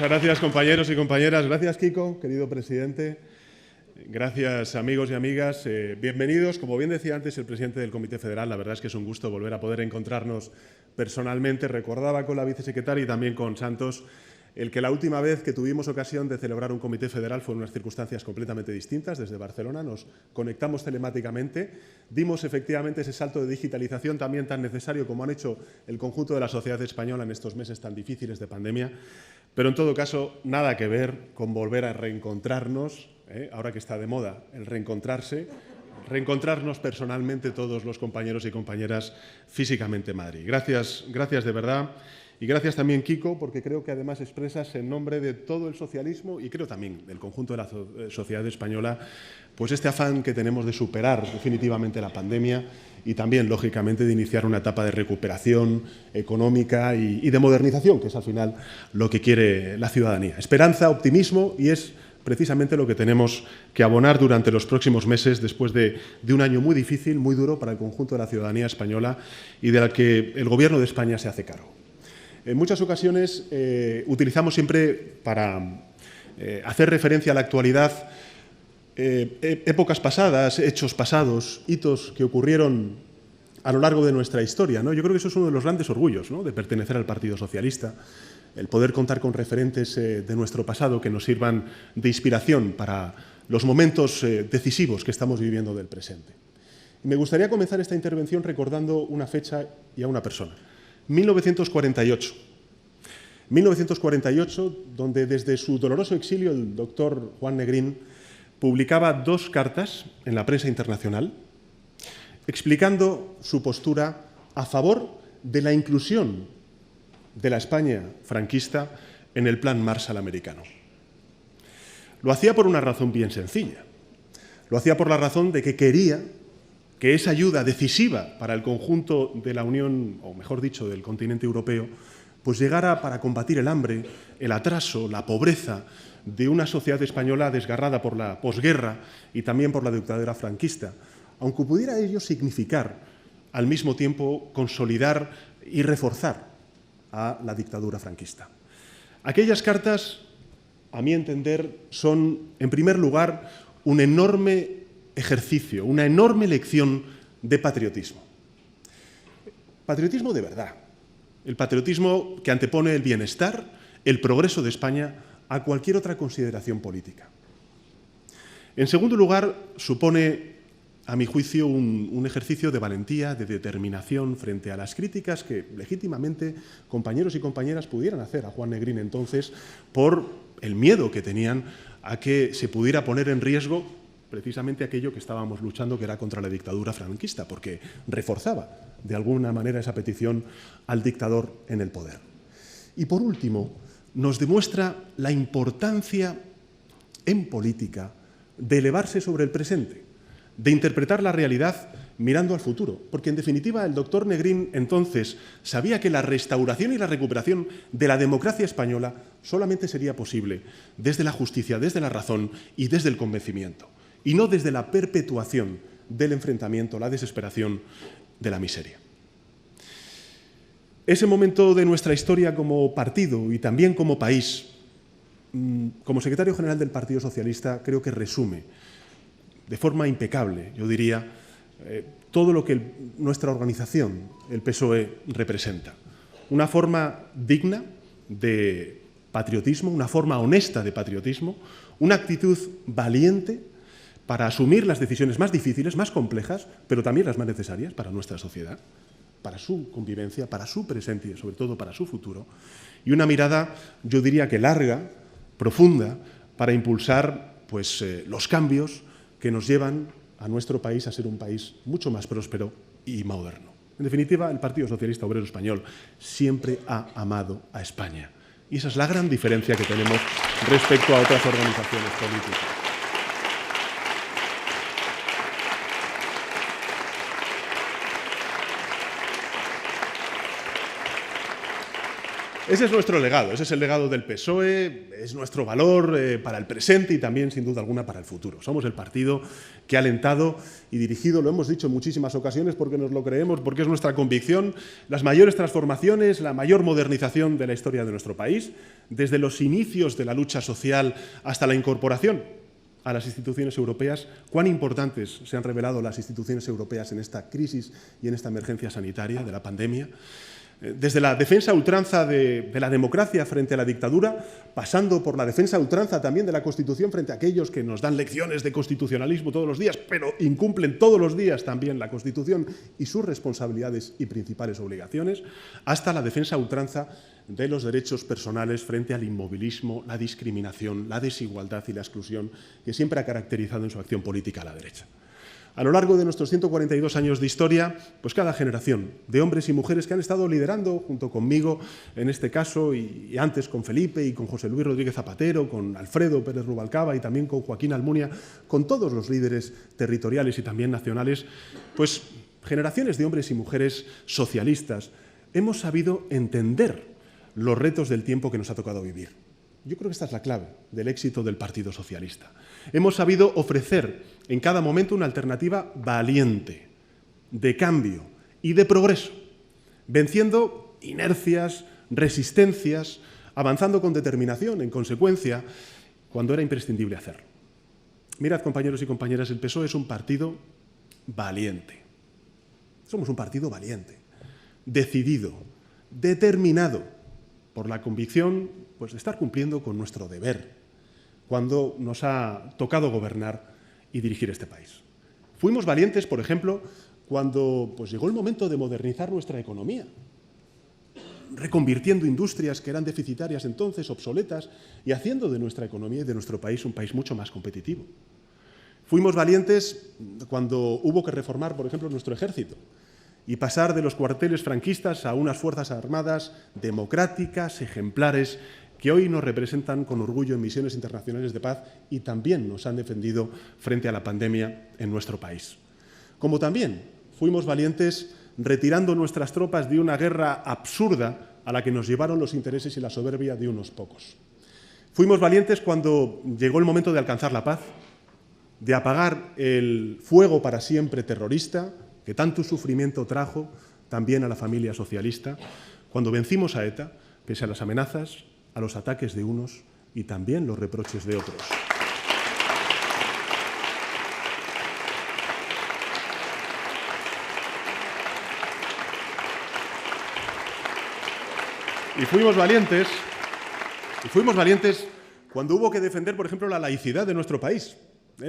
Muchas gracias, compañeros y compañeras. Gracias, Kiko, querido presidente. Gracias, amigos y amigas. Bienvenidos. Como bien decía antes el presidente del Comité Federal, la verdad es que es un gusto volver a poder encontrarnos personalmente. Recordaba con la vicesecretaria y también con Santos el que la última vez que tuvimos ocasión de celebrar un Comité Federal fue en unas circunstancias completamente distintas. Desde Barcelona nos conectamos telemáticamente, dimos efectivamente ese salto de digitalización también tan necesario como han hecho el conjunto de la sociedad española en estos meses tan difíciles de pandemia. Pero en todo caso, nada que ver con volver a reencontrarnos, ahora que está de moda el reencontrarnos personalmente todos los compañeros y compañeras físicamente en Madrid. Gracias de verdad. Y gracias también, Kiko, porque creo que además expresas en nombre de todo el socialismo y creo también del conjunto de la sociedad española, pues este afán que tenemos de superar definitivamente la pandemia y también, lógicamente, de iniciar una etapa de recuperación económica y de modernización, que es al final lo que quiere la ciudadanía. Esperanza, optimismo, y es precisamente lo que tenemos que abonar durante los próximos meses después de un año muy difícil, muy duro para el conjunto de la ciudadanía española y de la que el Gobierno de España se hace cargo. En muchas ocasiones utilizamos siempre para hacer referencia a la actualidad épocas pasadas, hechos pasados, hitos que ocurrieron a lo largo de nuestra historia, ¿no? Yo creo que eso es uno de los grandes orgullos, ¿no?, de pertenecer al Partido Socialista, el poder contar con referentes de nuestro pasado que nos sirvan de inspiración para los momentos decisivos que estamos viviendo del presente. Y me gustaría comenzar esta intervención recordando una fecha y a una persona. 1948. 1948, donde desde su doloroso exilio el doctor Juan Negrín publicaba 2 cartas en la prensa internacional explicando su postura a favor de la inclusión de la España franquista en el Plan Marshall americano. Lo hacía por una razón bien sencilla. Lo hacía por la razón de que quería que esa ayuda decisiva para el conjunto de la Unión, o mejor dicho, del continente europeo, pues llegara para combatir el hambre, el atraso, la pobreza de una sociedad española desgarrada por la posguerra y también por la dictadura franquista, aunque pudiera ello significar al mismo tiempo consolidar y reforzar a la dictadura franquista. Aquellas cartas, a mi entender, son, en primer lugar, un enorme ejercicio, una enorme lección de patriotismo. Patriotismo de verdad. El patriotismo que antepone el bienestar, el progreso de España a cualquier otra consideración política. En segundo lugar, supone, a mi juicio, un ejercicio de valentía, de determinación frente a las críticas que legítimamente compañeros y compañeras pudieran hacer a Juan Negrín entonces por el miedo que tenían a que se pudiera poner en riesgo precisamente aquello que estábamos luchando, que era contra la dictadura franquista, porque reforzaba de alguna manera esa petición al dictador en el poder. Y por último, nos demuestra la importancia en política de elevarse sobre el presente, de interpretar la realidad mirando al futuro, porque en definitiva el doctor Negrín entonces sabía que la restauración y la recuperación de la democracia española solamente sería posible desde la justicia, desde la razón y desde el convencimiento, y no desde la perpetuación del enfrentamiento, la desesperación de la miseria. Ese momento de nuestra historia como partido y también como país, como secretario general del Partido Socialista, creo que resume de forma impecable, yo diría, todo lo que nuestra organización, el PSOE, representa. Una forma digna de patriotismo, una forma honesta de patriotismo, una actitud valiente para asumir las decisiones más difíciles, más complejas, pero también las más necesarias para nuestra sociedad, para su convivencia, para su presente y sobre todo para su futuro, y una mirada, yo diría que larga, profunda, para impulsar pues, los cambios que nos llevan a nuestro país a ser un país mucho más próspero y moderno. En definitiva, el Partido Socialista Obrero Español siempre ha amado a España, y esa es la gran diferencia que tenemos respecto a otras organizaciones políticas. Ese es nuestro legado, ese es el legado del PSOE, es nuestro valor para el presente y también, sin duda alguna, para el futuro. Somos el partido que ha alentado y dirigido, lo hemos dicho en muchísimas ocasiones porque nos lo creemos, porque es nuestra convicción, las mayores transformaciones, la mayor modernización de la historia de nuestro país, desde los inicios de la lucha social hasta la incorporación a las instituciones europeas. Cuán importantes se han revelado las instituciones europeas en esta crisis y en esta emergencia sanitaria de la pandemia. Desde la defensa a ultranza de la democracia frente a la dictadura, pasando por la defensa a ultranza también de la Constitución frente a aquellos que nos dan lecciones de constitucionalismo todos los días, pero incumplen todos los días también la Constitución y sus responsabilidades y principales obligaciones, hasta la defensa a ultranza de los derechos personales frente al inmovilismo, la discriminación, la desigualdad y la exclusión que siempre ha caracterizado en su acción política a la derecha. A lo largo de nuestros 142 años de historia, pues cada generación de hombres y mujeres que han estado liderando, junto conmigo en este caso, y antes con Felipe y con José Luis Rodríguez Zapatero, con Alfredo Pérez Rubalcaba y también con Joaquín Almunia, con todos los líderes territoriales y también nacionales, pues generaciones de hombres y mujeres socialistas, hemos sabido entender los retos del tiempo que nos ha tocado vivir. Yo creo que esta es la clave del éxito del Partido Socialista. Hemos sabido ofrecer en cada momento una alternativa valiente, de cambio y de progreso, venciendo inercias, resistencias, avanzando con determinación, en consecuencia, cuando era imprescindible hacerlo. Mirad, compañeros y compañeras, el PSOE es un partido valiente. Somos un partido valiente, decidido, determinado, por la convicción pues, de estar cumpliendo con nuestro deber cuando nos ha tocado gobernar y dirigir este país. Fuimos valientes, por ejemplo, cuando pues, llegó el momento de modernizar nuestra economía, reconvirtiendo industrias que eran deficitarias entonces, obsoletas, y haciendo de nuestra economía y de nuestro país un país mucho más competitivo. Fuimos valientes cuando hubo que reformar, por ejemplo, nuestro ejército, y pasar de los cuarteles franquistas a unas fuerzas armadas democráticas, ejemplares, que hoy nos representan con orgullo en misiones internacionales de paz y también nos han defendido frente a la pandemia en nuestro país. Como también fuimos valientes retirando nuestras tropas de una guerra absurda a la que nos llevaron los intereses y la soberbia de unos pocos. Fuimos valientes cuando llegó el momento de alcanzar la paz, de apagar el fuego para siempre terrorista, que tanto sufrimiento trajo también a la familia socialista, cuando vencimos a ETA, pese a las amenazas, a los ataques de unos y también los reproches de otros. Y fuimos valientes cuando hubo que defender, por ejemplo, la laicidad de nuestro país,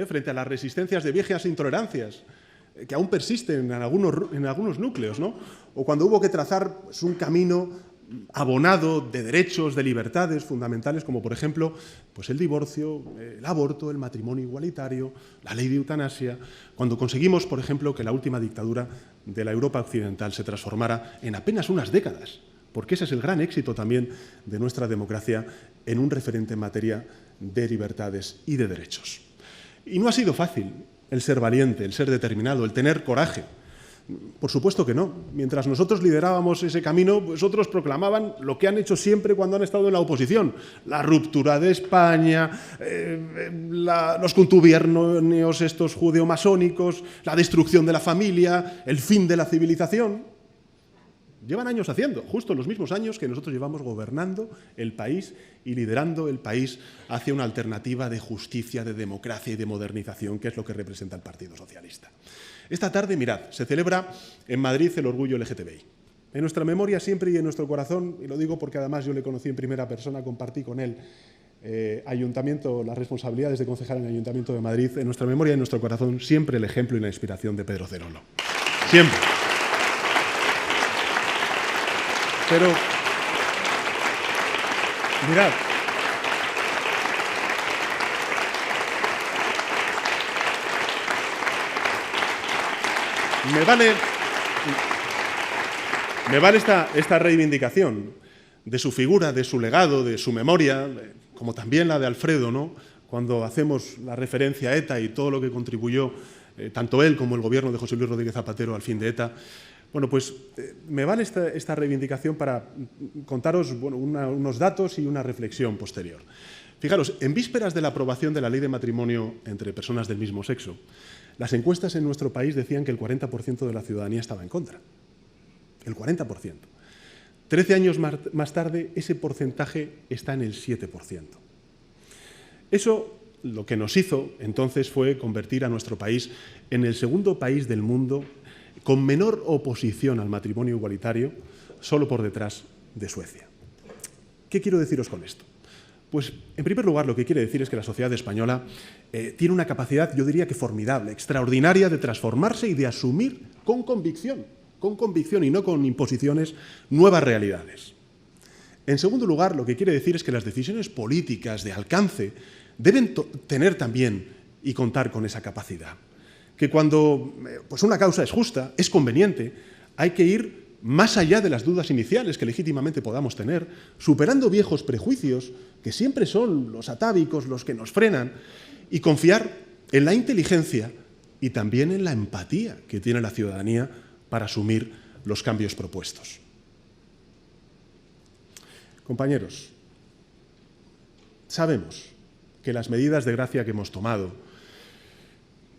frente a las resistencias de viejas intolerancias, que aún persisten en algunos núcleos, ¿no? O cuando hubo que trazar pues, un camino abonado de derechos, de libertades fundamentales, como por ejemplo pues, el divorcio, el aborto, el matrimonio igualitario, la ley de eutanasia, cuando conseguimos, por ejemplo, que la última dictadura de la Europa occidental se transformara en apenas unas décadas, porque ese es el gran éxito también de nuestra democracia en un referente en materia de libertades y de derechos. Y no ha sido fácil el ser valiente, el ser determinado, el tener coraje. Por supuesto que no. Mientras nosotros liderábamos ese camino, pues otros proclamaban lo que han hecho siempre cuando han estado en la oposición. La ruptura de España, los contuberniones estos judeo-masónicos, la destrucción de la familia, el fin de la civilización. Llevan años haciendo, justo los mismos años que nosotros llevamos gobernando el país y liderando el país hacia una alternativa de justicia, de democracia y de modernización, que es lo que representa el Partido Socialista. Esta tarde, mirad, se celebra en Madrid el orgullo LGTBI. En nuestra memoria siempre y en nuestro corazón, y lo digo porque además yo le conocí en primera persona, compartí con él las responsabilidades de concejal en el Ayuntamiento de Madrid, en nuestra memoria y en nuestro corazón siempre el ejemplo y la inspiración de Pedro Cerolo. Siempre. Pero, mirad, me vale esta reivindicación de su figura, de su legado, de su memoria, como también la de Alfredo, ¿no? Cuando hacemos la referencia a ETA y todo lo que contribuyó tanto él como el gobierno de José Luis Rodríguez Zapatero al fin de ETA, Bueno, pues me vale esta reivindicación para contaros unos datos y una reflexión posterior. Fijaros, en vísperas de la aprobación de la ley de matrimonio entre personas del mismo sexo, las encuestas en nuestro país decían que el 40% de la ciudadanía estaba en contra. El 40%. 13 años más tarde, ese porcentaje está en el 7%. Eso lo que nos hizo entonces fue convertir a nuestro país en el segundo país del mundo con menor oposición al matrimonio igualitario, solo por detrás de Suecia. ¿Qué quiero deciros con esto? Pues, en primer lugar, lo que quiere decir es que la sociedad española tiene una capacidad, yo diría que formidable, extraordinaria, de transformarse y de asumir con convicción y no con imposiciones, nuevas realidades. En segundo lugar, lo que quiere decir es que las decisiones políticas de alcance deben tener también y contar con esa capacidad. Que cuando pues una causa es justa, es conveniente, hay que ir más allá de las dudas iniciales que legítimamente podamos tener, superando viejos prejuicios, que siempre son los atávicos los que nos frenan, y confiar en la inteligencia y también en la empatía que tiene la ciudadanía para asumir los cambios propuestos. Compañeros, sabemos que las medidas de gracia que hemos tomado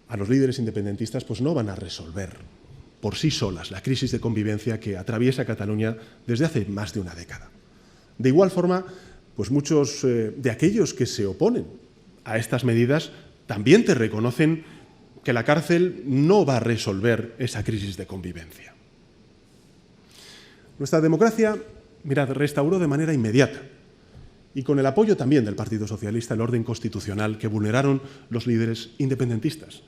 a los líderes independentistas pues no van a resolver por sí solas la crisis de convivencia que atraviesa Cataluña desde hace más de una década. De igual forma, pues muchos de aquellos que se oponen a estas medidas también te reconocen que la cárcel no va a resolver esa crisis de convivencia. Nuestra democracia, mirad, restauró de manera inmediata y con el apoyo también del Partido Socialista el orden constitucional que vulneraron los líderes independentistas.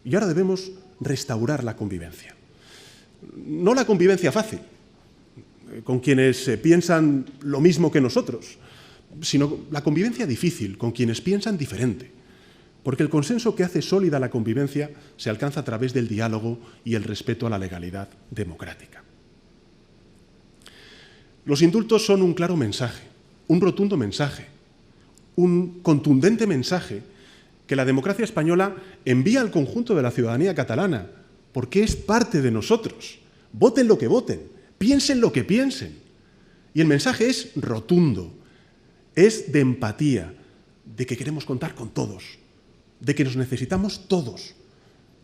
Y ahora debemos restaurar la convivencia. No la convivencia fácil, con quienes piensan lo mismo que nosotros, sino la convivencia difícil, con quienes piensan diferente. Porque el consenso que hace sólida la convivencia se alcanza a través del diálogo y el respeto a la legalidad democrática. Los indultos son un claro mensaje, un rotundo mensaje, un contundente mensaje que la democracia española envía al conjunto de la ciudadanía catalana, porque es parte de nosotros. Voten lo que voten, piensen lo que piensen. Y el mensaje es rotundo, es de empatía, de que queremos contar con todos, de que nos necesitamos todos,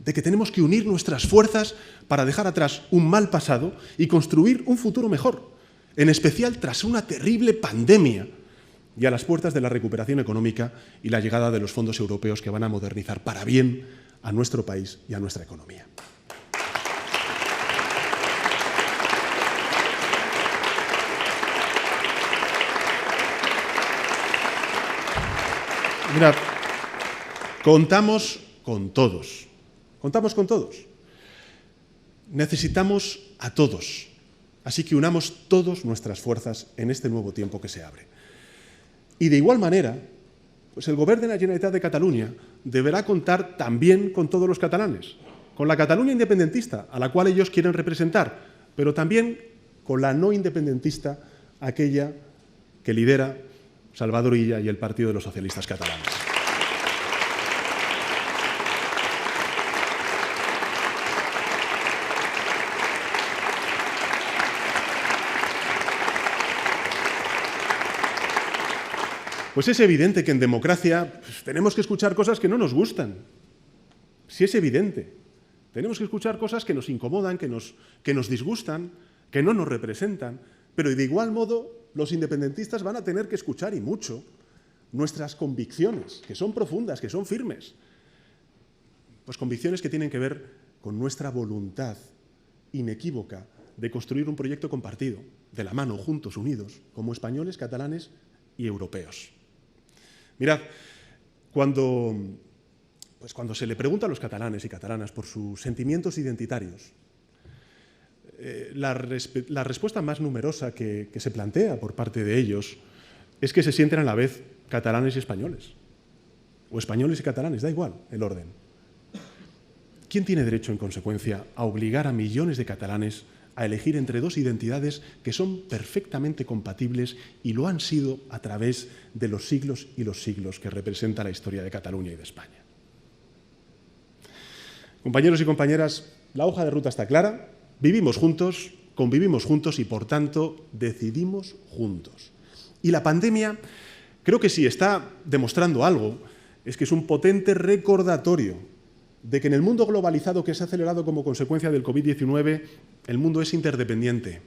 de que tenemos que unir nuestras fuerzas para dejar atrás un mal pasado y construir un futuro mejor, en especial tras una terrible pandemia y a las puertas de la recuperación económica y la llegada de los fondos europeos que van a modernizar para bien a nuestro país y a nuestra economía. Mirad, contamos con todos. Contamos con todos. Necesitamos a todos. Así que unamos todas nuestras fuerzas en este nuevo tiempo que se abre. Y de igual manera, pues el Govern de la Generalitat de Cataluña deberá contar también con todos los catalanes, con la Cataluña independentista, a la cual ellos quieren representar, pero también con la no independentista, aquella que lidera Salvador Illa y el Partido de los Socialistas Catalanes. Pues es evidente que en democracia tenemos que escuchar cosas que no nos gustan. Sí, es evidente. Tenemos que escuchar cosas que nos incomodan, que nos disgustan, que no nos representan. Pero de igual modo, los independentistas van a tener que escuchar, y mucho, nuestras convicciones, que son profundas, que son firmes. Pues convicciones que tienen que ver con nuestra voluntad inequívoca de construir un proyecto compartido, de la mano, juntos, unidos, como españoles, catalanes y europeos. Mirad, cuando se le pregunta a los catalanes y catalanas por sus sentimientos identitarios, la respuesta más numerosa que se plantea por parte de ellos es que se sienten a la vez catalanes y españoles, o españoles y catalanes, da igual el orden. ¿Quién tiene derecho, en consecuencia, a obligar a millones de catalanes a elegir entre dos identidades que son perfectamente compatibles y lo han sido a través de los siglos y los siglos que representa la historia de Cataluña y de España? Compañeros y compañeras, la hoja de ruta está clara, Vivimos juntos, convivimos juntos y, por tanto, decidimos juntos. Y la pandemia, creo que si está demostrando algo, es que es un potente recordatorio de que en el mundo globalizado que se ha acelerado como consecuencia del COVID-19, el mundo es interdependiente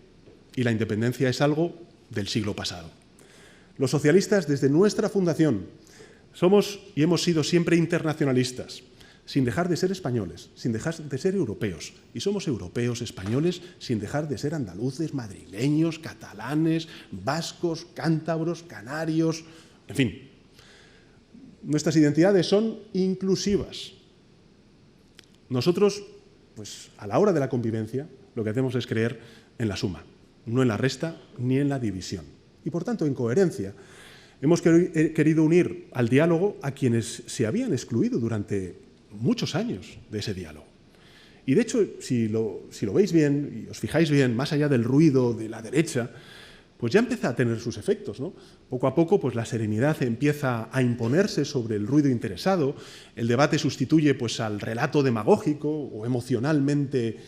y la independencia es algo del siglo pasado. Los socialistas, desde nuestra fundación, somos y hemos sido siempre internacionalistas, sin dejar de ser españoles, sin dejar de ser europeos. Y somos europeos, españoles, sin dejar de ser andaluces, madrileños, catalanes, vascos, cántabros, canarios, en fin. Nuestras identidades son inclusivas. Nosotros, pues a la hora de la convivencia, lo que hacemos es creer en la suma, no en la resta ni en la división. Y por tanto, en coherencia, hemos querido unir al diálogo a quienes se habían excluido durante muchos años de ese diálogo. Y de hecho, si lo veis bien y os fijáis bien, más allá del ruido de la derecha, pues ya empieza a tener sus efectos, ¿no? Poco a poco, pues la serenidad empieza a imponerse sobre el ruido interesado, el debate sustituye pues al relato demagógico o emocionalmente,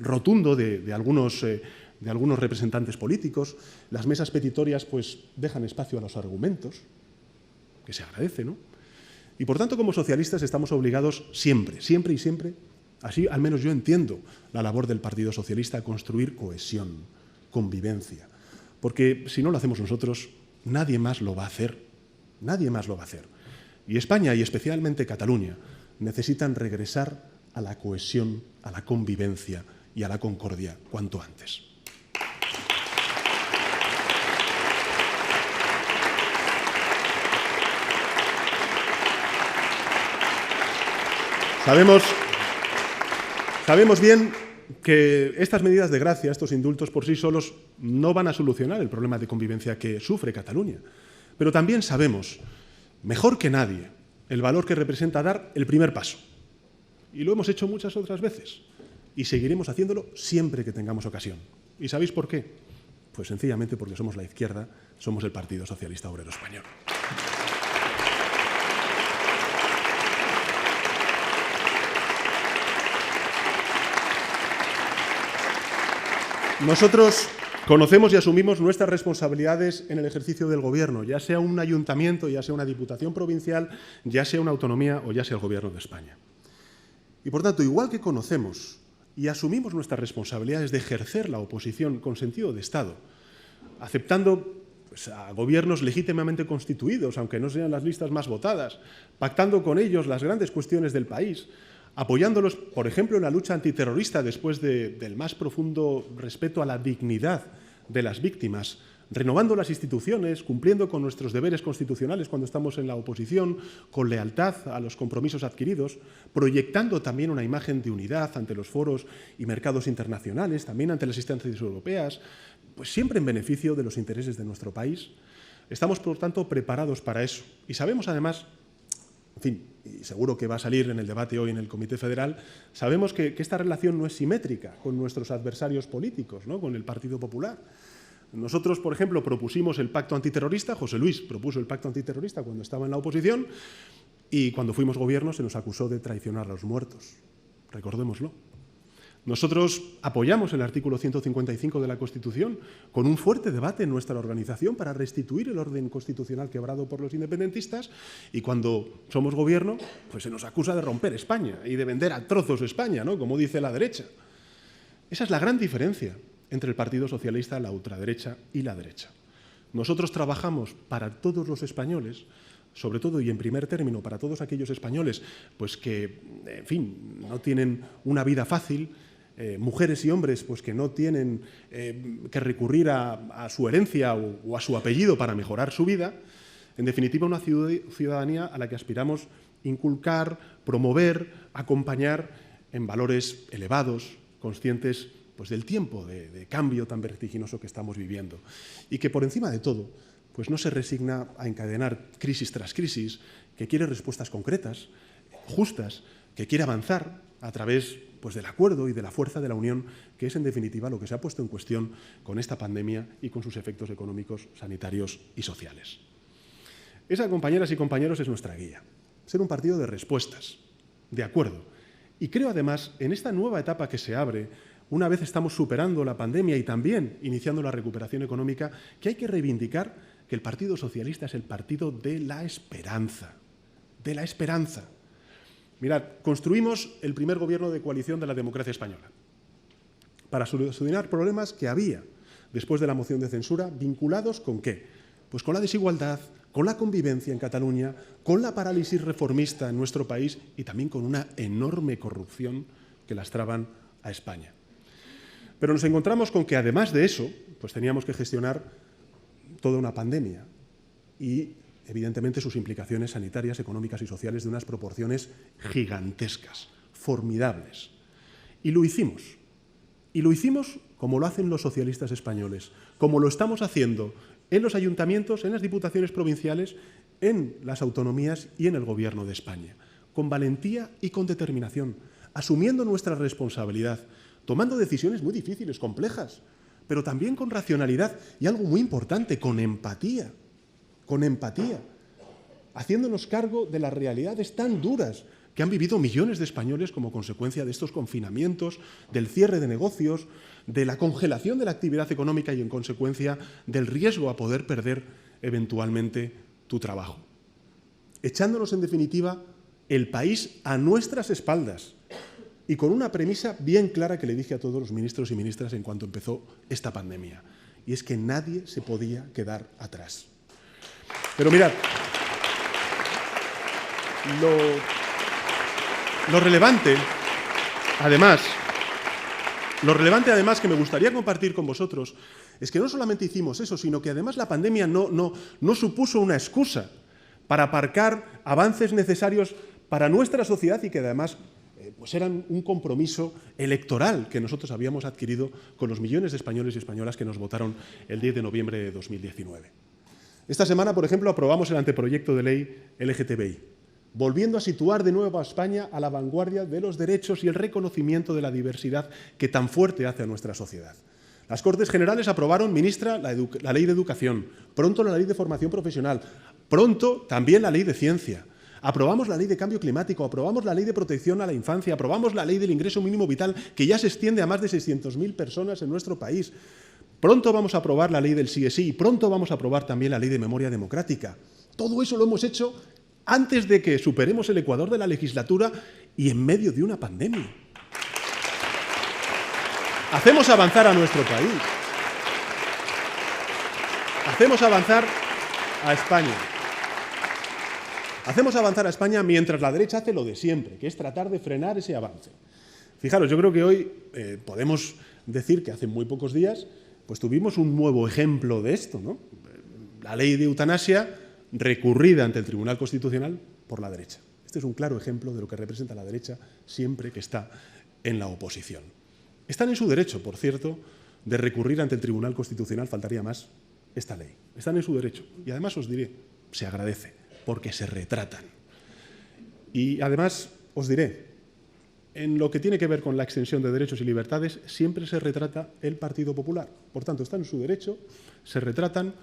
rotundo de algunos representantes políticos. Las mesas petitorias pues dejan espacio a los argumentos, que se agradece, ¿no? Y por tanto, como socialistas estamos obligados siempre, siempre y siempre, así al menos yo entiendo la labor del Partido Socialista, a construir cohesión, convivencia. Porque si no lo hacemos nosotros, nadie más lo va a hacer. Nadie más lo va a hacer. Y España, y especialmente Cataluña, necesitan regresar a la cohesión, a la convivencia y a la concordia cuanto antes. Sabemos bien que estas medidas de gracia, estos indultos por sí solos, no van a solucionar el problema de convivencia que sufre Cataluña. Pero también sabemos, mejor que nadie, el valor que representa dar el primer paso. Y lo hemos hecho muchas otras veces. Y seguiremos haciéndolo siempre que tengamos ocasión. ¿Y sabéis por qué? Pues sencillamente porque somos la izquierda, somos el Partido Socialista Obrero Español. Nosotros conocemos y asumimos nuestras responsabilidades en el ejercicio del gobierno, ya sea un ayuntamiento, ya sea una diputación provincial, ya sea una autonomía o ya sea el gobierno de España. Y por tanto, igual que conocemos y asumimos nuestras responsabilidades de ejercer la oposición con sentido de Estado, aceptando pues, a gobiernos legítimamente constituidos, aunque no sean las listas más votadas, pactando con ellos las grandes cuestiones del país, apoyándolos, por ejemplo, en la lucha antiterrorista después del más profundo respeto a la dignidad de las víctimas, renovando las instituciones, cumpliendo con nuestros deberes constitucionales cuando estamos en la oposición, con lealtad a los compromisos adquiridos, proyectando también una imagen de unidad ante los foros y mercados internacionales, también ante las instancias europeas, pues siempre en beneficio de los intereses de nuestro país. Estamos, por tanto, preparados para eso. Y sabemos, además, en fin, y seguro que va a salir en el debate hoy en el Comité Federal, sabemos que esta relación no es simétrica con nuestros adversarios políticos, ¿no? Con el Partido Popular. Nosotros, por ejemplo, propusimos el pacto antiterrorista, José Luis propuso el pacto antiterrorista cuando estaba en la oposición y cuando fuimos gobierno se nos acusó de traicionar a los muertos. Recordémoslo. Nosotros apoyamos el artículo 155 de la Constitución con un fuerte debate en nuestra organización para restituir el orden constitucional quebrado por los independentistas y cuando somos gobierno pues se nos acusa de romper España y de vender a trozos España, ¿no? Como dice la derecha. Esa es la gran diferencia entre el Partido Socialista, la ultraderecha y la derecha. Nosotros trabajamos para todos los españoles, sobre todo y en primer término para todos aquellos españoles pues que, en fin, no tienen una vida fácil, mujeres y hombres pues, que no tienen que recurrir a su herencia o a su apellido para mejorar su vida. En definitiva, una ciudadanía a la que aspiramos inculcar, promover, acompañar en valores elevados, conscientes pues, del tiempo de cambio tan vertiginoso que estamos viviendo y que, por encima de todo, pues no se resigna a encadenar crisis tras crisis, que quiere respuestas concretas, justas, que quiere avanzar a través pues, del acuerdo y de la fuerza de la unión, que es en definitiva lo que se ha puesto en cuestión con esta pandemia y con sus efectos económicos, sanitarios y sociales. Esa, compañeras y compañeros, es nuestra guía. Ser un partido de respuestas, de acuerdo Y creo, además, en esta nueva etapa que se abre, una vez estamos superando la pandemia y también iniciando la recuperación económica, que hay que reivindicar que el Partido Socialista es el partido de la esperanza. De la esperanza. Mirad, construimos el primer gobierno de coalición de la democracia española para solucionar problemas que había después de la moción de censura, vinculados ¿con qué? Pues con la desigualdad, con la convivencia en Cataluña, con la parálisis reformista en nuestro país y también con una enorme corrupción que lastraban a España. Pero nos encontramos con que, además de eso, pues teníamos que gestionar toda una pandemia y, evidentemente, sus implicaciones sanitarias, económicas y sociales de unas proporciones gigantescas, formidables. Y lo hicimos. Y lo hicimos como lo hacen los socialistas españoles, como lo estamos haciendo en los ayuntamientos, en las diputaciones provinciales, en las autonomías y en el Gobierno de España, con valentía y con determinación, asumiendo nuestra responsabilidad, tomando decisiones muy difíciles, complejas, pero también con racionalidad y algo muy importante, con empatía, haciéndonos cargo de las realidades tan duras que han vivido millones de españoles como consecuencia de estos confinamientos, del cierre de negocios, de la congelación de la actividad económica y, en consecuencia, del riesgo a poder perder eventualmente tu trabajo. Echándonos, en definitiva, el país a nuestras espaldas y con una premisa bien clara que le dije a todos los ministros y ministras en cuanto empezó esta pandemia, y es que nadie se podía quedar atrás. Pero mirad, lo relevante, además, que me gustaría compartir con vosotros es que no solamente hicimos eso, sino que además la pandemia no supuso una excusa para aparcar avances necesarios para nuestra sociedad y que además pues eran un compromiso electoral que nosotros habíamos adquirido con los millones de españoles y españolas que nos votaron el 10 de noviembre de 2019. Esta semana, por ejemplo, aprobamos el anteproyecto de ley LGTBI, volviendo a situar de nuevo a España a la vanguardia de los derechos y el reconocimiento de la diversidad que tan fuerte hace a nuestra sociedad. Las Cortes Generales aprobaron, ministra, la Ley de Educación, pronto la Ley de Formación Profesional, pronto también la Ley de Ciencia. Aprobamos la Ley de Cambio Climático, aprobamos la Ley de Protección a la Infancia, aprobamos la Ley del Ingreso Mínimo Vital, que ya se extiende a más de 600.000 personas en nuestro país. Pronto vamos a aprobar la Ley del sí es sí y pronto vamos a aprobar también la Ley de Memoria Democrática. Todo eso lo hemos hecho antes de que superemos el ecuador de la legislatura y en medio de una pandemia. Hacemos avanzar a nuestro país. Hacemos avanzar a España. Hacemos avanzar a España mientras la derecha hace lo de siempre, que es tratar de frenar ese avance. Fijaros, yo creo que hoy podemos decir que hace muy pocos días pues tuvimos un nuevo ejemplo de esto, ¿no? La ley de eutanasia recurrida ante el Tribunal Constitucional por la derecha. Este es un claro ejemplo de lo que representa la derecha siempre que está en la oposición. Están en su derecho, por cierto, de recurrir ante el Tribunal Constitucional, faltaría más, esta ley. Están en su derecho. Y además os diré, se agradece, porque se retratan. Y además os diré, en lo que tiene que ver con la extensión de derechos y libertades, siempre se retrata el Partido Popular. Por tanto, están en su derecho, se retratan,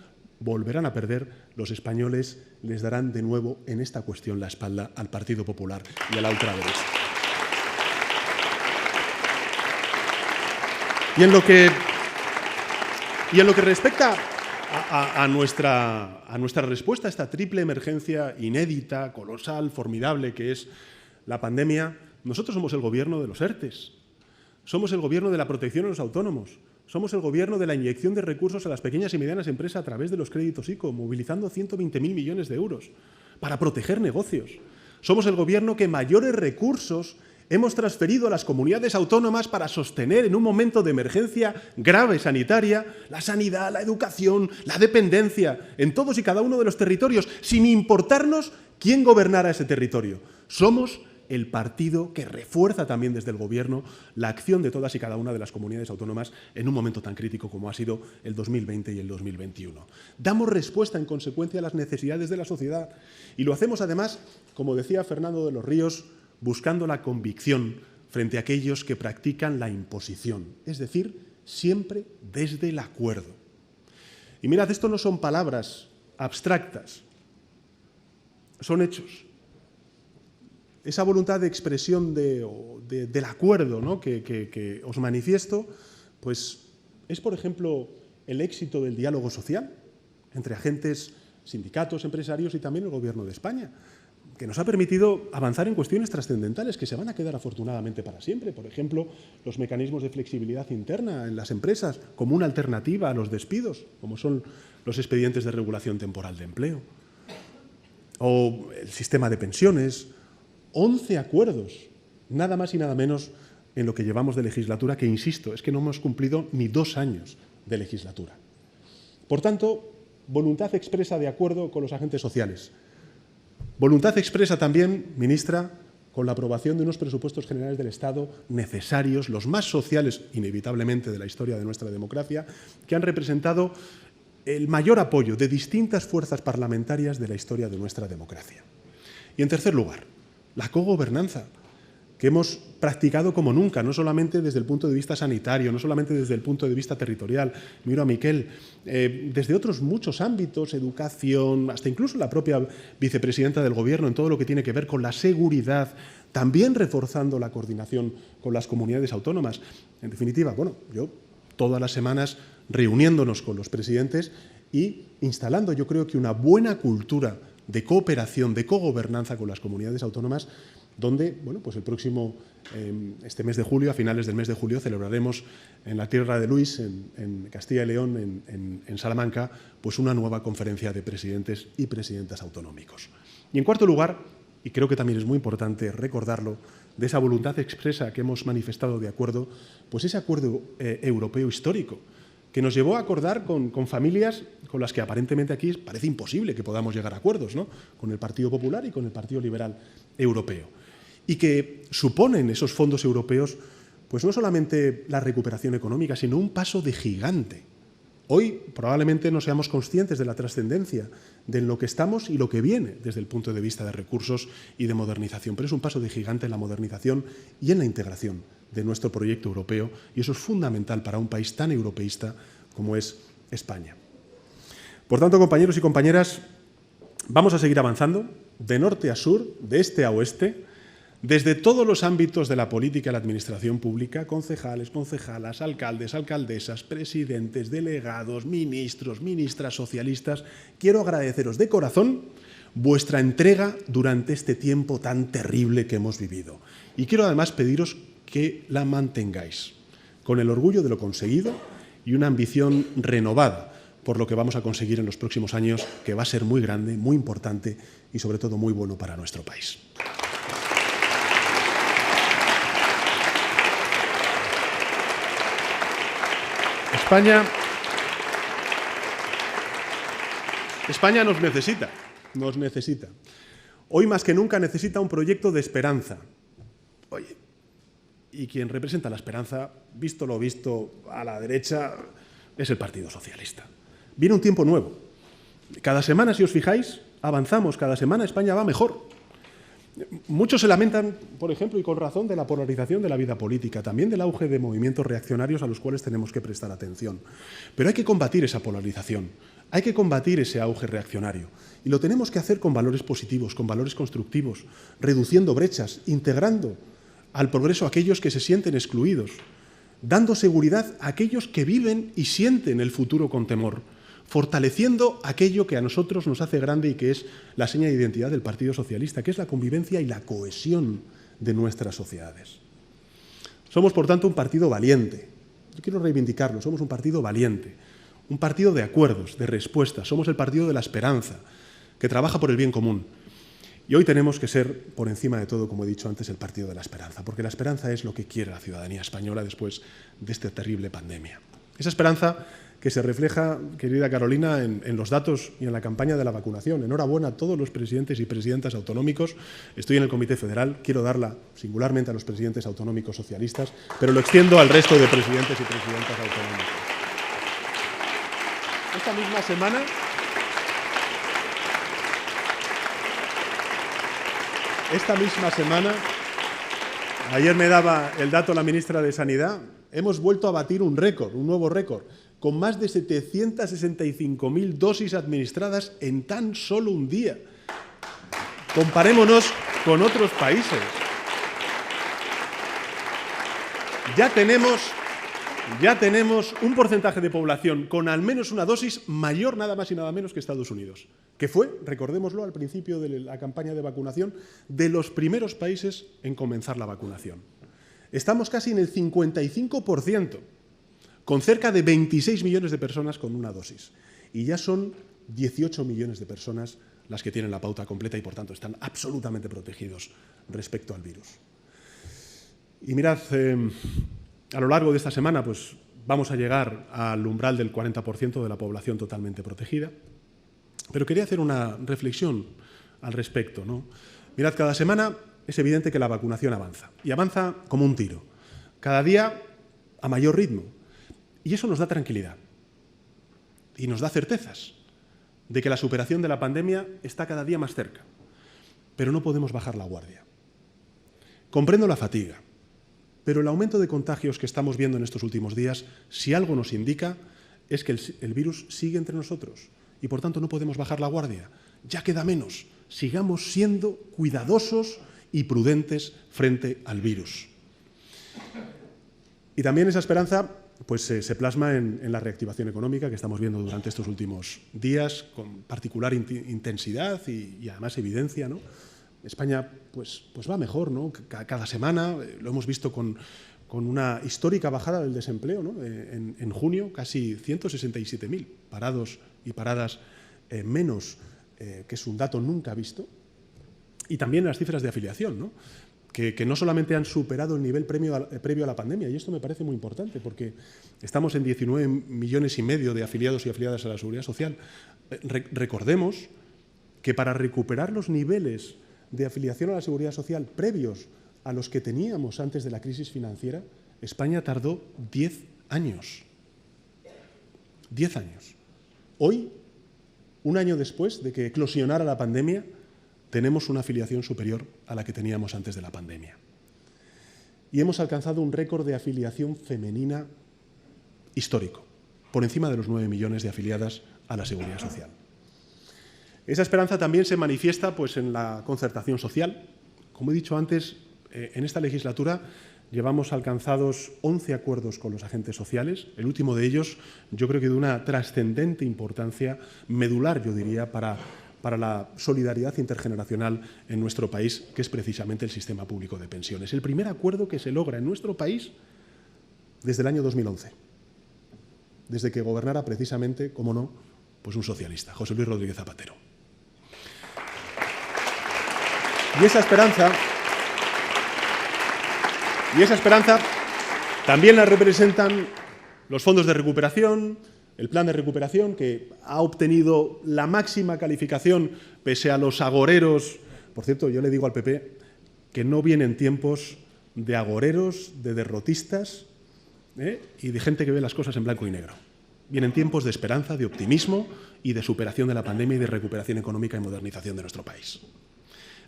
volverán a perder, los españoles les darán de nuevo en esta cuestión la espalda al Partido Popular y a la ultraderecha. Y en lo que respecta a nuestra respuesta a esta triple emergencia inédita, colosal, formidable que es la pandemia, nosotros somos el gobierno de los ERTEs, somos el gobierno de la protección a los autónomos, somos el gobierno de la inyección de recursos a las pequeñas y medianas empresas a través de los créditos ICO, movilizando 120.000 millones de euros para proteger negocios. Somos el gobierno que mayores recursos hemos transferido a las comunidades autónomas para sostener en un momento de emergencia grave sanitaria la sanidad, la educación, la dependencia en todos y cada uno de los territorios, sin importarnos quién gobernara ese territorio. Somos el partido que refuerza también desde el Gobierno la acción de todas y cada una de las comunidades autónomas en un momento tan crítico como ha sido el 2020 y el 2021. Damos respuesta, en consecuencia, a las necesidades de la sociedad y lo hacemos, además, como decía Fernando de los Ríos, buscando la convicción frente a aquellos que practican la imposición, es decir, siempre desde el acuerdo. Y mirad, esto no son palabras abstractas, son hechos. Esa voluntad de expresión de del acuerdo, ¿no?, que os manifiesto, pues es, por ejemplo, el éxito del diálogo social entre agentes, sindicatos, empresarios y también el Gobierno de España, que nos ha permitido avanzar en cuestiones trascendentales que se van a quedar afortunadamente para siempre. Por ejemplo, los mecanismos de flexibilidad interna en las empresas como una alternativa a los despidos, como son los expedientes de regulación temporal de empleo. O el sistema de pensiones. 11 acuerdos, nada más y nada menos en lo que llevamos de legislatura, que, insisto, es que no hemos cumplido ni 2 años de legislatura. Por tanto, voluntad expresa de acuerdo con los agentes sociales. Voluntad expresa también, ministra, con la aprobación de unos presupuestos generales del Estado necesarios, los más sociales, inevitablemente, de la historia de nuestra democracia, que han representado el mayor apoyo de distintas fuerzas parlamentarias de la historia de nuestra democracia. Y, en tercer lugar, la cogobernanza, que hemos practicado como nunca, no solamente desde el punto de vista sanitario, no solamente desde el punto de vista territorial, miro a Miquel, desde otros muchos ámbitos, educación, hasta incluso la propia vicepresidenta del Gobierno, en todo lo que tiene que ver con la seguridad, también reforzando la coordinación con las comunidades autónomas. En definitiva, bueno, yo todas las semanas reuniéndonos con los presidentes y instalando, yo creo que una buena cultura de cooperación, de cogobernanza con las comunidades autónomas, donde, bueno, pues el próximo, este mes de julio, a finales del mes de julio, celebraremos en la tierra de Luis, en Castilla y León, en Salamanca, pues una nueva conferencia de presidentes y presidentas autonómicos. Y en cuarto lugar, y creo que también es muy importante recordarlo, de esa voluntad expresa que hemos manifestado de acuerdo, pues ese acuerdo europeo histórico, que nos llevó a acordar con familias con las que aparentemente aquí parece imposible que podamos llegar a acuerdos, ¿no?, con el Partido Popular y con el Partido Liberal Europeo, y que suponen esos fondos europeos pues no solamente la recuperación económica, sino un paso de gigante. Hoy probablemente no seamos conscientes de la trascendencia de lo que estamos y lo que viene desde el punto de vista de recursos y de modernización, pero es un paso de gigante en la modernización y en la integración de nuestro proyecto europeo, y eso es fundamental para un país tan europeísta como es España. Por tanto, compañeros y compañeras, vamos a seguir avanzando de norte a sur, de este a oeste, desde todos los ámbitos de la política y la administración pública, concejales, concejalas, alcaldes, alcaldesas, presidentes, delegados, ministros, ministras socialistas. Quiero agradeceros de corazón vuestra entrega durante este tiempo tan terrible que hemos vivido. Y quiero además pediros que la mantengáis con el orgullo de lo conseguido y una ambición renovada por lo que vamos a conseguir en los próximos años, que va a ser muy grande, muy importante y sobre todo muy bueno para nuestro país. España nos necesita. Hoy más que nunca necesita un proyecto de esperanza. Oye, y quien representa la esperanza, visto lo visto a la derecha, es el Partido Socialista. Viene un tiempo nuevo. Cada semana, si os fijáis, avanzamos. Cada semana España va mejor. Muchos se lamentan, por ejemplo, y con razón, de la polarización de la vida política, también del auge de movimientos reaccionarios a los cuales tenemos que prestar atención. Pero hay que combatir esa polarización, hay que combatir ese auge reaccionario. Y lo tenemos que hacer con valores positivos, con valores constructivos, reduciendo brechas, integrando al progreso a aquellos que se sienten excluidos, dando seguridad a aquellos que viven y sienten el futuro con temor, fortaleciendo aquello que a nosotros nos hace grande y que es la seña de identidad del Partido Socialista, que es la convivencia y la cohesión de nuestras sociedades. Somos, por tanto, un partido valiente. Yo quiero reivindicarlo, somos un partido valiente, un partido de acuerdos, de respuestas, somos el partido de la esperanza, que trabaja por el bien común. Y hoy tenemos que ser, por encima de todo, como he dicho antes, el partido de la esperanza, porque la esperanza es lo que quiere la ciudadanía española después de esta terrible pandemia. Esa esperanza que se refleja, querida Carolina, en los datos y en la campaña de la vacunación. Enhorabuena a todos los presidentes y presidentas autonómicos. Estoy en el Comité Federal, quiero darla singularmente a los presidentes autonómicos socialistas, pero lo extiendo al resto de presidentes y presidentas autonómicos. Esta misma semana, ayer me daba el dato la ministra de Sanidad, hemos vuelto a batir un récord, un nuevo récord, con más de 765.000 dosis administradas en tan solo un día. Comparémonos con otros países. ya tenemos un porcentaje de población con al menos una dosis mayor nada más y nada menos que Estados Unidos, que fue, recordémoslo, al principio de la campaña de vacunación, de los primeros países en comenzar la vacunación. Estamos casi en el 55%, con cerca de 26 millones de personas con una dosis. Y ya son 18 millones de personas las que tienen la pauta completa y, por tanto, están absolutamente protegidos respecto al virus. Y mirad, a lo largo de esta semana pues, vamos a llegar al umbral del 40% de la población totalmente protegida. Pero quería hacer una reflexión al respecto, ¿no? Mirad, cada semana es evidente que la vacunación avanza, y avanza como un tiro, cada día a mayor ritmo. Y eso nos da tranquilidad y nos da certezas de que la superación de la pandemia está cada día más cerca. Pero no podemos bajar la guardia. Comprendo la fatiga, pero el aumento de contagios que estamos viendo en estos últimos días, si algo nos indica, es que el virus sigue entre nosotros y, por tanto, no podemos bajar la guardia. Ya queda menos. Sigamos siendo cuidadosos y prudentes frente al virus. Y también esa esperanza pues, se plasma en la reactivación económica que estamos viendo durante estos últimos días, con particular intensidad y además evidencia, ¿no? España pues va mejor, ¿no? Cada semana lo hemos visto con una histórica bajada del desempleo, ¿no? En junio, casi 167.000 parados y paradas menos, que es un dato nunca visto. Y también las cifras de afiliación, ¿no? Que no solamente han superado el nivel previo a la pandemia, y esto me parece muy importante porque estamos en 19,5 millones de afiliados y afiliadas a la Seguridad Social. Recordemos que para recuperar los niveles de afiliación a la Seguridad Social previos a los que teníamos antes de la crisis financiera, España tardó 10 años. 10 años. Hoy, un año después de que eclosionara la pandemia, tenemos una afiliación superior a la que teníamos antes de la pandemia. Y hemos alcanzado un récord de afiliación femenina histórico, por encima de los 9 millones de afiliadas a la Seguridad Social. Esa esperanza también se manifiesta pues, en la concertación social. Como he dicho antes, en esta legislatura llevamos alcanzados 11 acuerdos con los agentes sociales. El último de ellos, yo creo que de una trascendente importancia, medular, yo diría, para la solidaridad intergeneracional en nuestro país, que es precisamente el sistema público de pensiones. El primer acuerdo que se logra en nuestro país desde el año 2011, desde que gobernara precisamente, como no, pues un socialista, José Luis Rodríguez Zapatero. Y esa esperanza también la representan los fondos de recuperación, el plan de recuperación, que ha obtenido la máxima calificación pese a los agoreros. Por cierto, yo le digo al PP que no vienen tiempos de agoreros, de derrotistas y de gente que ve las cosas en blanco y negro. Vienen tiempos de esperanza, de optimismo y de superación de la pandemia y de recuperación económica y modernización de nuestro país.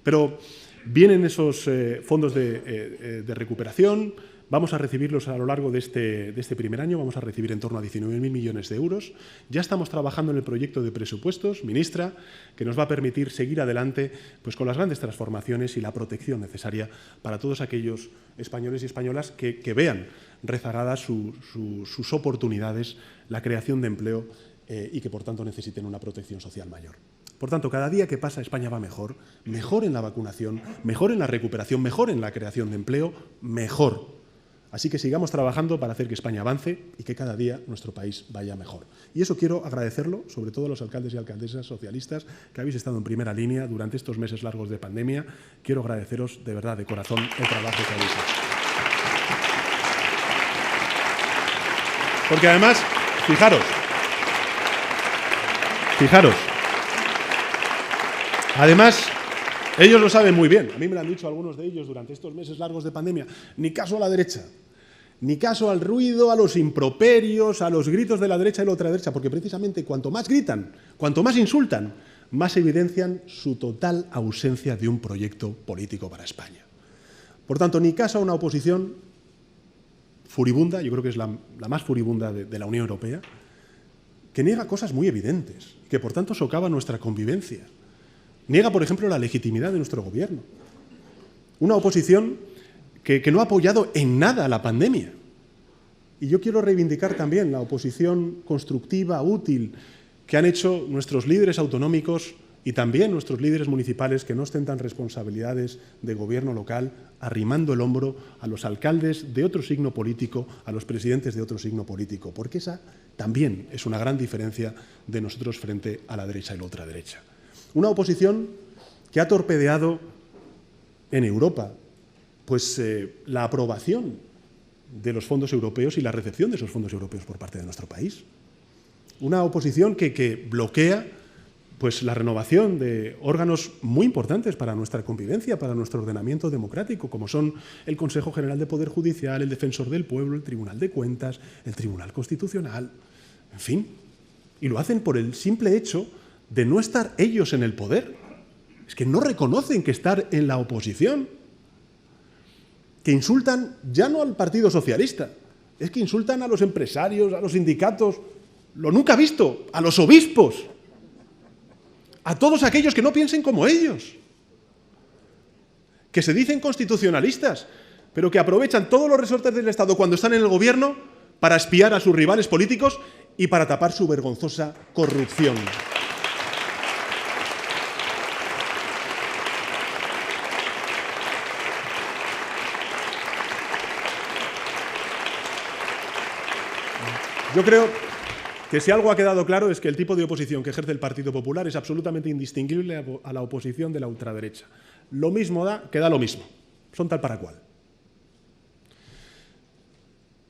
Pero vienen esos fondos de recuperación, vamos a recibirlos a lo largo de este primer año, vamos a recibir en torno a 19.000 millones de euros. Ya estamos trabajando en el proyecto de presupuestos, ministra, que nos va a permitir seguir adelante pues, con las grandes transformaciones y la protección necesaria para todos aquellos españoles y españolas que vean rezagadas sus oportunidades, la creación de empleo y que, por tanto, necesiten una protección social mayor. Por tanto, cada día que pasa España va mejor, mejor en la vacunación, mejor en la recuperación, mejor en la creación de empleo, mejor. Así que sigamos trabajando para hacer que España avance y que cada día nuestro país vaya mejor. Y eso quiero agradecerlo, sobre todo a los alcaldes y alcaldesas socialistas que habéis estado en primera línea durante estos meses largos de pandemia. Quiero agradeceros de verdad, de corazón, el trabajo que habéis hecho. Porque además, fijaros, además, ellos lo saben muy bien. A mí me lo han dicho algunos de ellos durante estos meses largos de pandemia. Ni caso a la derecha, ni caso al ruido, a los improperios, a los gritos de la derecha y la ultraderecha, porque precisamente cuanto más gritan, cuanto más insultan, más evidencian su total ausencia de un proyecto político para España. Por tanto, ni caso a una oposición furibunda, yo creo que es la más furibunda de la Unión Europea, que niega cosas muy evidentes, que por tanto socava nuestra convivencia. Niega, por ejemplo, la legitimidad de nuestro gobierno. Una oposición que no ha apoyado en nada la pandemia. Y yo quiero reivindicar también la oposición constructiva, útil, que han hecho nuestros líderes autonómicos y también nuestros líderes municipales que no ostentan responsabilidades de gobierno local, arrimando el hombro a los alcaldes de otro signo político, a los presidentes de otro signo político, porque esa también es una gran diferencia de nosotros frente a la derecha y la ultraderecha. Una oposición que ha torpedeado en Europa pues, la aprobación de los fondos europeos y la recepción de esos fondos europeos por parte de nuestro país. Una oposición que bloquea pues, la renovación de órganos muy importantes para nuestra convivencia, para nuestro ordenamiento democrático, como son el Consejo General de Poder Judicial, el Defensor del Pueblo, el Tribunal de Cuentas, el Tribunal Constitucional, en fin. Y lo hacen por el simple hecho de no estar ellos en el poder. Es que no reconocen que estar en la oposición, que insultan ya no al Partido Socialista, es que insultan a los empresarios, a los sindicatos, lo nunca visto, a los obispos, a todos aquellos que no piensen como ellos, que se dicen constitucionalistas, pero que aprovechan todos los resortes del Estado cuando están en el gobierno para espiar a sus rivales políticos y para tapar su vergonzosa corrupción. Yo creo que si algo ha quedado claro es que el tipo de oposición que ejerce el Partido Popular es absolutamente indistinguible a la oposición de la ultraderecha. Lo mismo da, que da lo mismo. Son tal para cual.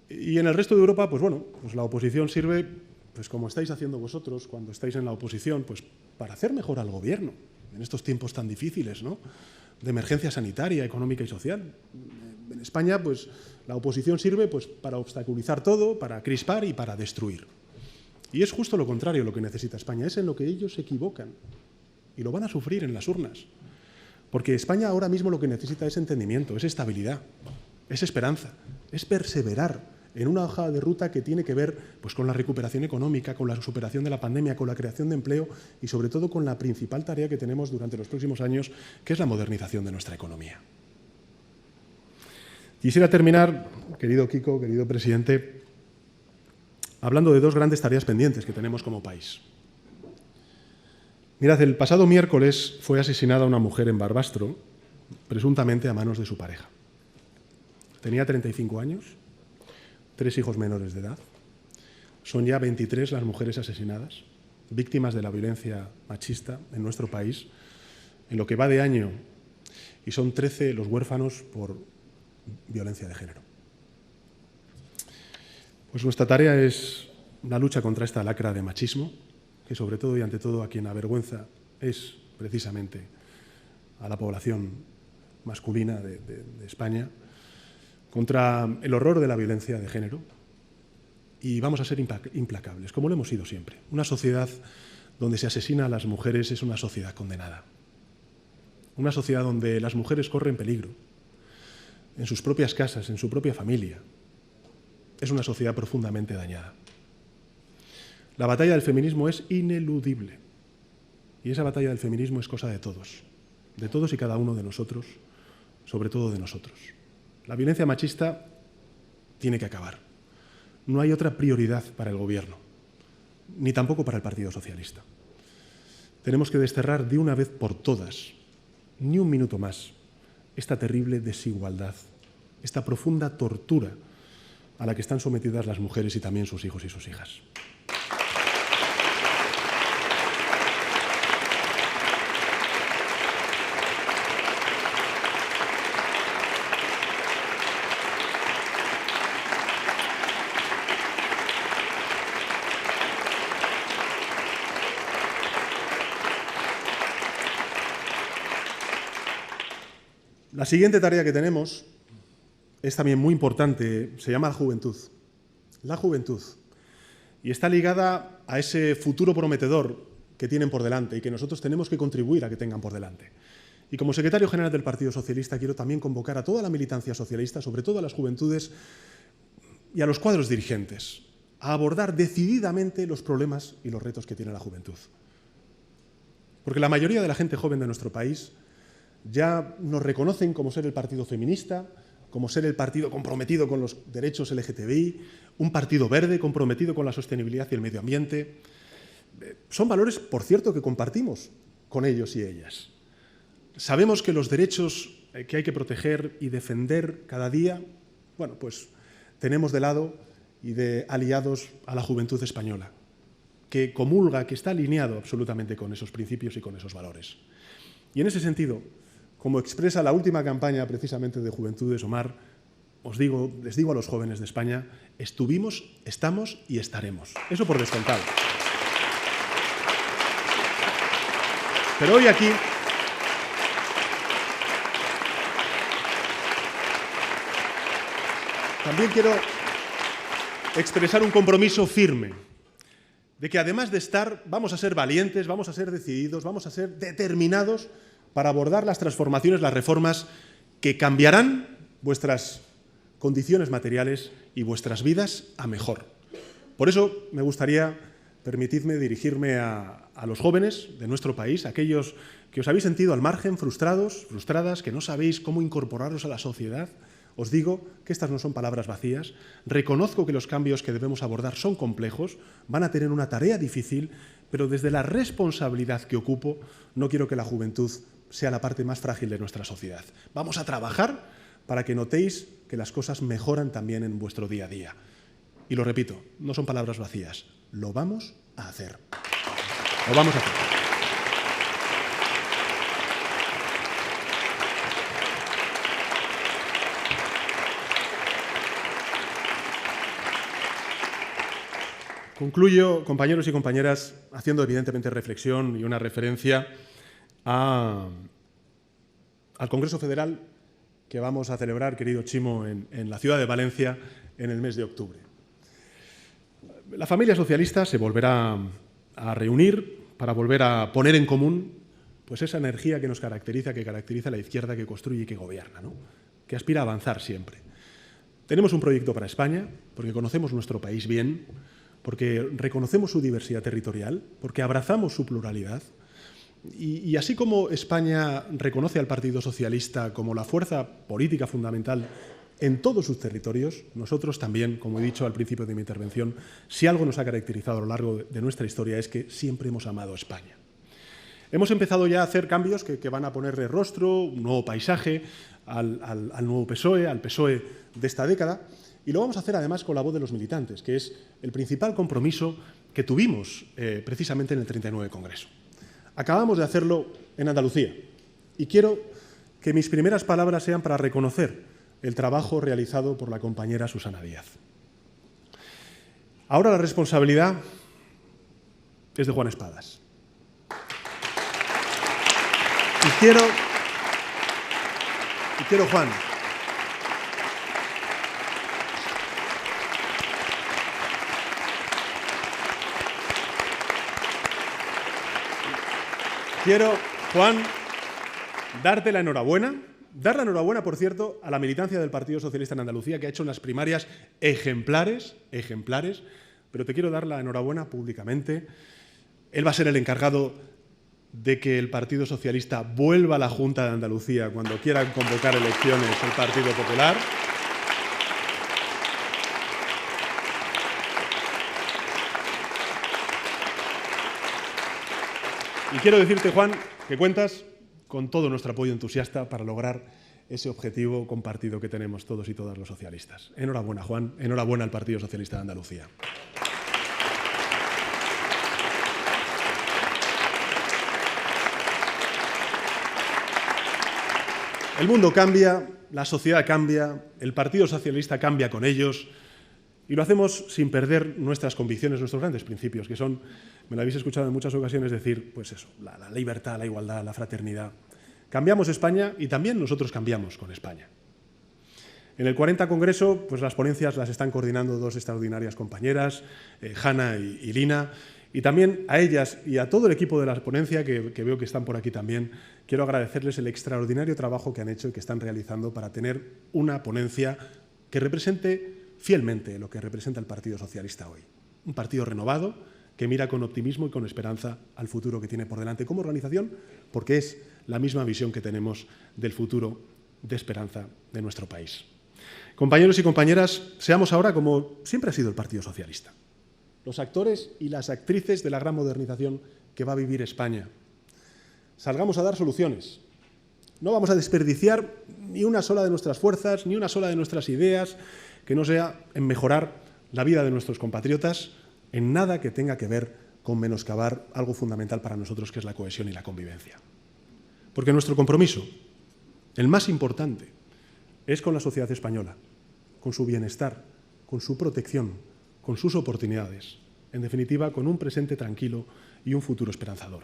Y en el resto de Europa, pues bueno, pues la oposición sirve, pues como estáis haciendo vosotros cuando estáis en la oposición, pues para hacer mejor al gobierno en estos tiempos tan difíciles, ¿no? De emergencia sanitaria, económica y social. En España, pues la oposición sirve pues, para obstaculizar todo, para crispar y para destruir. Y es justo lo contrario lo que necesita España, es en lo que ellos se equivocan y lo van a sufrir en las urnas. Porque España ahora mismo lo que necesita es entendimiento, es estabilidad, es esperanza, es perseverar en una hoja de ruta que tiene que ver pues, con la recuperación económica, con la superación de la pandemia, con la creación de empleo y sobre todo con la principal tarea que tenemos durante los próximos años, que es la modernización de nuestra economía. Quisiera terminar, querido Kiko, querido presidente, hablando de dos grandes tareas pendientes que tenemos como país. Mirad, el pasado miércoles fue asesinada una mujer en Barbastro, presuntamente a manos de su pareja. Tenía 35 años, 3 hijos menores de edad. Son ya 23 las mujeres asesinadas, víctimas de la violencia machista en nuestro país, en lo que va de año, y son 13 los huérfanos por violencia de género. Pues nuestra tarea es la lucha contra esta lacra de machismo, que sobre todo y ante todo a quien avergüenza es precisamente a la población masculina de España, contra el horror de la violencia de género, y vamos a ser implacables, como lo hemos sido siempre. Una sociedad donde se asesina a las mujeres es una sociedad condenada. Una sociedad donde las mujeres corren peligro, en sus propias casas, en su propia familia. Es una sociedad profundamente dañada. La batalla del feminismo es ineludible. Y esa batalla del feminismo es cosa de todos y cada uno de nosotros, sobre todo de nosotros. La violencia machista tiene que acabar. No hay otra prioridad para el Gobierno, ni tampoco para el Partido Socialista. Tenemos que desterrar de una vez por todas, ni un minuto más, esta terrible desigualdad, esta profunda tortura a la que están sometidas las mujeres y también sus hijos y sus hijas. La siguiente tarea que tenemos es también muy importante, se llama la juventud. La juventud. Y está ligada a ese futuro prometedor que tienen por delante y que nosotros tenemos que contribuir a que tengan por delante. Y como secretario general del Partido Socialista quiero también convocar a toda la militancia socialista, sobre todo a las juventudes y a los cuadros dirigentes, a abordar decididamente los problemas y los retos que tiene la juventud. Porque la mayoría de la gente joven de nuestro país ya nos reconocen como ser el partido feminista como ser el partido comprometido con los derechos LGTBI, un partido verde comprometido con la sostenibilidad y el medio ambiente. Son valores, por cierto, que compartimos con ellos y ellas. Sabemos que los derechos que hay que proteger y defender cada día, bueno, pues tenemos de lado y de aliados a la juventud española, que comulga, que está alineado absolutamente con esos principios y con esos valores. Y en ese sentido, como expresa la última campaña precisamente de Juventudes, Omar, les digo a los jóvenes de España, estuvimos, estamos y estaremos. Eso por descontado. Pero hoy aquí también quiero expresar un compromiso firme de que además de estar, vamos a ser valientes, vamos a ser decididos, vamos a ser determinados para abordar las transformaciones, las reformas que cambiarán vuestras condiciones materiales y vuestras vidas a mejor. Por eso me gustaría, permitidme dirigirme a los jóvenes de nuestro país, aquellos que os habéis sentido al margen, frustrados, frustradas, que no sabéis cómo incorporaros a la sociedad. Os digo que estas no son palabras vacías. Reconozco que los cambios que debemos abordar son complejos, van a tener una tarea difícil, pero desde la responsabilidad que ocupo, no quiero que la juventud sea la parte más frágil de nuestra sociedad. Vamos a trabajar para que notéis que las cosas mejoran también en vuestro día a día. Y lo repito, no son palabras vacías. Lo vamos a hacer. Lo vamos a hacer. Concluyo, compañeros y compañeras, haciendo evidentemente reflexión y una referencia al Congreso Federal que vamos a celebrar, querido Chimo, en la ciudad de Valencia en el mes de octubre. La familia socialista se volverá a reunir para volver a poner en común pues esa energía que nos caracteriza, que caracteriza a la izquierda que construye y que gobierna, ¿no? Que aspira a avanzar siempre. Tenemos un proyecto para España, porque conocemos nuestro país bien, porque reconocemos su diversidad territorial, porque abrazamos su pluralidad. Y así como España reconoce al Partido Socialista como la fuerza política fundamental en todos sus territorios, nosotros también, como he dicho al principio de mi intervención, si algo nos ha caracterizado a lo largo de nuestra historia es que siempre hemos amado a España. Hemos empezado ya a hacer cambios que van a ponerle rostro, un nuevo paisaje al nuevo PSOE, al PSOE de esta década, y lo vamos a hacer además con la voz de los militantes, que es el principal compromiso que tuvimos precisamente en el 39 Congreso. Acabamos de hacerlo en Andalucía y quiero que mis primeras palabras sean para reconocer el trabajo realizado por la compañera Susana Díaz. Ahora la responsabilidad es de Juan Espadas. Y quiero, Juan, Juan, darte la enhorabuena. Dar la enhorabuena, por cierto, a la militancia del Partido Socialista en Andalucía, que ha hecho unas primarias ejemplares, pero te quiero dar la enhorabuena públicamente. Él va a ser el encargado de que el Partido Socialista vuelva a la Junta de Andalucía cuando quieran convocar elecciones el Partido Popular. Y quiero decirte, Juan, que cuentas con todo nuestro apoyo entusiasta para lograr ese objetivo compartido que tenemos todos y todas los socialistas. Enhorabuena, Juan. Enhorabuena al Partido Socialista de Andalucía. El mundo cambia, la sociedad cambia, el Partido Socialista cambia con ellos y lo hacemos sin perder nuestras convicciones, nuestros grandes principios, que son, me lo habéis escuchado en muchas ocasiones decir, pues eso, la libertad, la igualdad, la fraternidad. Cambiamos España y también nosotros cambiamos con España. En el 40 Congreso, pues las ponencias las están coordinando dos extraordinarias compañeras, Hanna y Lina, y también a ellas y a todo el equipo de la ponencia, que veo que están por aquí también, quiero agradecerles el extraordinario trabajo que han hecho y que están realizando para tener una ponencia que represente fielmente lo que representa el Partido Socialista hoy. Un partido renovado que mira con optimismo y con esperanza al futuro que tiene por delante como organización, porque es la misma visión que tenemos del futuro de esperanza de nuestro país. Compañeros y compañeras, seamos ahora como siempre ha sido el Partido Socialista, los actores y las actrices de la gran modernización que va a vivir España. Salgamos a dar soluciones. No vamos a desperdiciar ni una sola de nuestras fuerzas, ni una sola de nuestras ideas, que no sea en mejorar la vida de nuestros compatriotas, en nada que tenga que ver con menoscabar algo fundamental para nosotros, que es la cohesión y la convivencia. Porque nuestro compromiso, el más importante, es con la sociedad española, con su bienestar, con su protección, con sus oportunidades, en definitiva, con un presente tranquilo y un futuro esperanzador.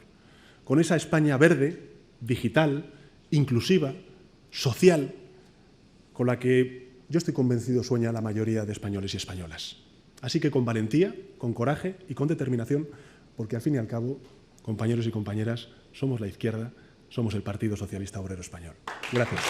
Con esa España verde, digital, inclusiva, social, con la que yo estoy convencido sueña la mayoría de españoles y españolas. Así que con valentía, con coraje y con determinación, porque al fin y al cabo, compañeros y compañeras, somos la izquierda, somos el Partido Socialista Obrero Español. Gracias.